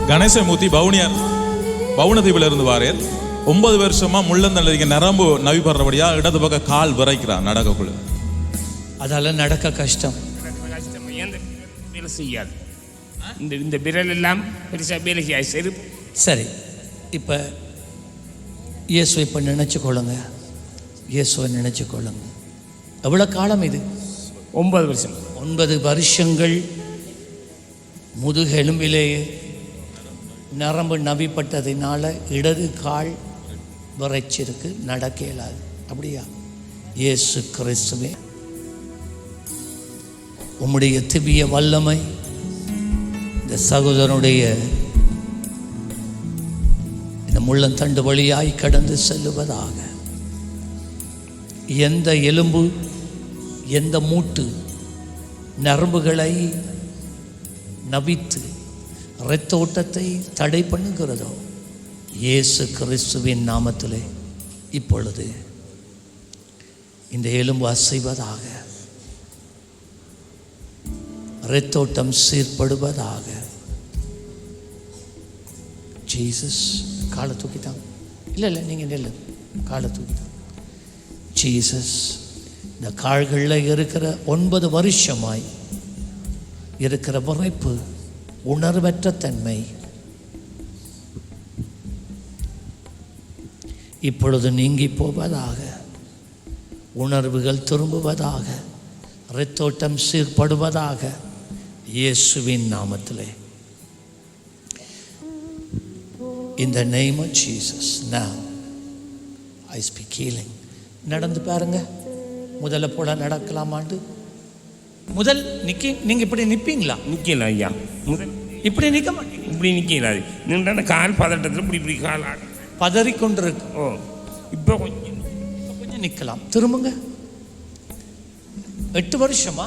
கணேசமூர்த்தி பவுனதீவில் இருந்து வாரேர். 9 வருஷமா முள்ளந்தண்டிக்கு நரம்பு நவிப்படுறபடியா இடது பக்கம் கால் விரைக்கிறான் நடக்கக்குள்ள. அதால நடக்க கஷ்டம். வேலை செய்யாது. இந்த விரல் எல்லாம் பெருசாக வேலை செய்யாது. சரி சரி, இப்போ இயேசுவை இப்போ நினச்சிக்கொள்ளுங்க. இயேசுவை நினச்சிக்கொள்ளுங்க. எவ்வளோ காலம் இது? 9 வருஷம். 9 வருஷங்கள் முதுகெலும்பிலே நரம்பு நவிப்பட்டதினால இடது கால் விரைச்சிருக்கு, நடக்க இயலாது. அப்படியா? இயேசு கிறிஸ்துவே, உம்முடைய திவ்ய வல்லமை இந்த சகோதரனுடைய இந்த முள்ளந்தண்டு வழியாய் கடந்து செல்லுவதாக. எந்த எலும்பு, எந்த மூட்டு நரம்புகளை நவித்து இரத்த ஓட்டத்தை தடை பண்ணுகிறதோ, இயேசு கிறிஸ்துவின் நாமத்திலே இப்பொழுது இந்த எலும்பு அசைவதாக, இரத்தோட்டம் சீர்படுவதாக. ஜீசஸ், காலை தூக்கிட்டாங்க. இல்லை நீங்கள் நெல்லு, காலை தூக்கிட்டாங்க. ஜீசஸ், இந்த கால்களில் இருக்கிற 9 வருஷமாய் இருக்கிற விரைப்பு, உணர்வற்ற தன்மை இப்பொழுது நீங்கி போவதாக. உணர்வுகள் திரும்புவதாக, இரத்தோட்டம் சீர்படுவதாக, இயேசுவின் நாமத்திலே. In the name of Jesus, now I speak healing. நடந்து பாருங்க. முதல்ல போல நடக்கலாமாண்டு முதல் நீங்கள் இப்படி நிற்பீங்களா? நிற்கல ஐயா. முதல் இப்படி நிற்க மாட்டீங்க. இப்படி நிற்கலாது. நின்றான கால் பதட்டத்தில் இப்படி கால் பதறிக்கொண்டிருக்கு. ஓ, இப்போ கொஞ்சம் நிற்கலாம். திரும்புங்க. 8 வருஷமா?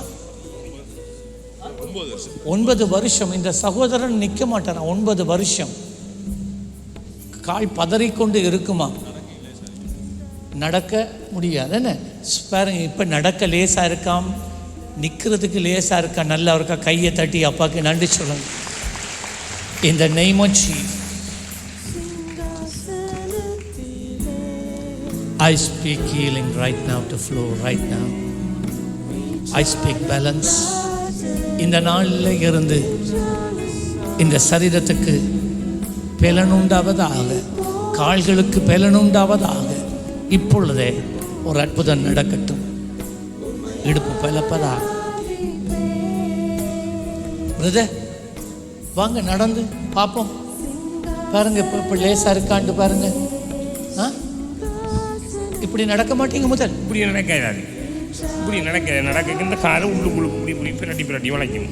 9 வருஷம். இந்த சகோதரன் நிற்க மாட்டாரா? 9 வருஷம் கால் பதறிக்கொண்டு இருக்குமா? நடக்க முடியாது. என்ன பாருங்க, இப்போ நடக்க லேசாக இருக்காம், நிற்கிறதுக்கு லேசாக இருக்கா. நல்லா இருக்கா? கையை தட்டி அப்பாவுக்கு நன்றி சொல்லுங்க. In the name of Jesus, I speak healing right now to flow right now. I speak balance. இந்த நாளில் இருந்து இந்த சரீரத்துக்கு பலனுண்டாவதாக, கால்களுக்கு பலனுண்டாவதாக. இப்பொழுதே ஒரு அற்புதம் நடக்கட்டும். இடுப்பு பலப்பதாக. பிரதர் வாங்க, நடந்து பார்ப்போம். பாருங்க, இப்போ லேசாக இருக்காண்டு பாருங்க. இப்படி நடக்க மாட்டீங்க. முதல் இப்படி நடக்காது. இப்படி நடக்க இந்த காலை உள்ளுக்குள்ளு இப்படி பிரட்டி வளைக்கும்.